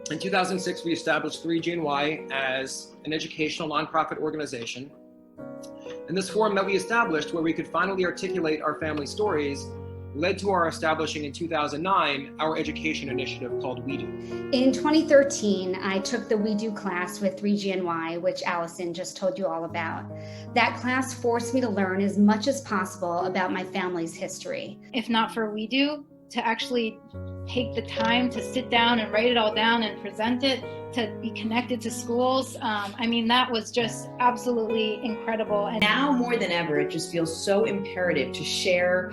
In 2006, we established 3GNY as an educational nonprofit organization. And this forum that we established, where we could finally articulate our family stories, led to our establishing in 2009 our education initiative called WEDU. In 2013, I took the WEDU class with 3GNY, which Allison just told you all about. That class forced me to learn as much as possible about my family's history. If not for WEDU, to actually take the time to sit down and write it all down and present it, to be connected to schools, that was just absolutely incredible. And now more than ever, it just feels so imperative to share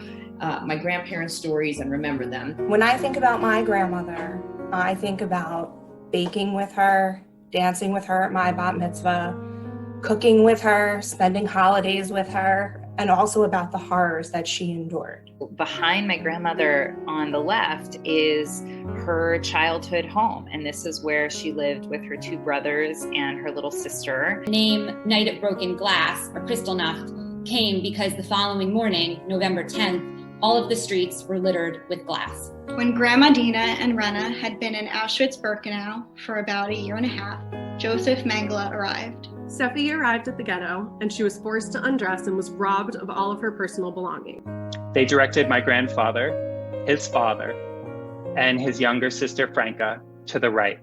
my grandparents' stories and remember them. When I think about my grandmother, I think about baking with her, dancing with her at my bat mitzvah, cooking with her, spending holidays with her, and also about the horrors that she endured. Behind my grandmother on the left is her childhood home, and this is where she lived with her two brothers and her little sister. The name Night of Broken Glass, or Kristallnacht, came because the following morning, November 10th, all of the streets were littered with glass. When Grandma Dina and Rena had been in Auschwitz-Birkenau for about a year and a half, Joseph Mengele arrived. Steffi arrived at the ghetto, and she was forced to undress and was robbed of all of her personal belongings. They directed my grandfather, his father, and his younger sister Franca to the right.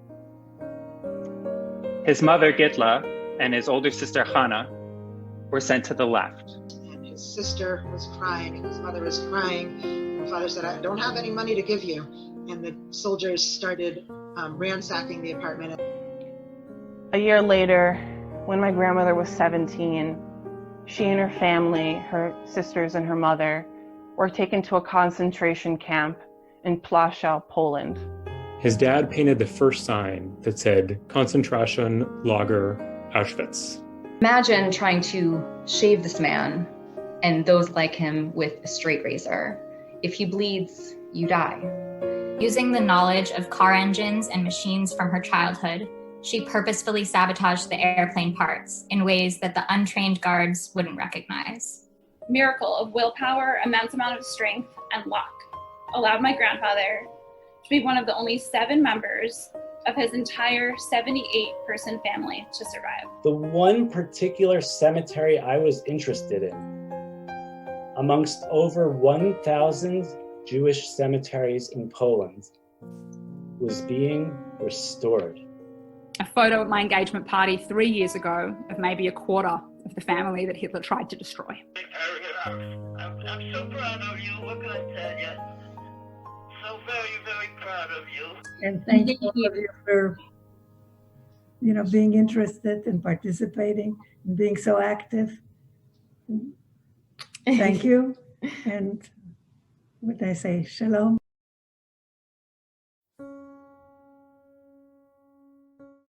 His mother Gitla and his older sister Hannah were sent to the left. And his sister was crying and his mother was crying. My father said, "I don't have any money to give you." And the soldiers started ransacking the apartment. A year later, when my grandmother was 17, she and her family, her sisters and her mother, were taken to a concentration camp in Plaszow, Poland. His dad painted the first sign that said Concentration Lager Auschwitz. Imagine trying to shave this man and those like him with a straight razor. If he bleeds, you die. Using the knowledge of car engines and machines from her childhood, she purposefully sabotaged the airplane parts in ways that the untrained guards wouldn't recognize. Miracle of willpower, immense amount of strength, and luck allowed my grandfather to be one of the only 7 members of his entire 78-person family to survive. The one particular cemetery I was interested in, amongst over 1,000 Jewish cemeteries in Poland, was being restored. A photo at my engagement party 3 years ago of maybe a quarter of the family that Hitler tried to destroy. I'm so proud of you. What can I tell you? So very, very proud of you. And thank all of you for, being interested and participating and being so active. Thank you. And what I say, shalom.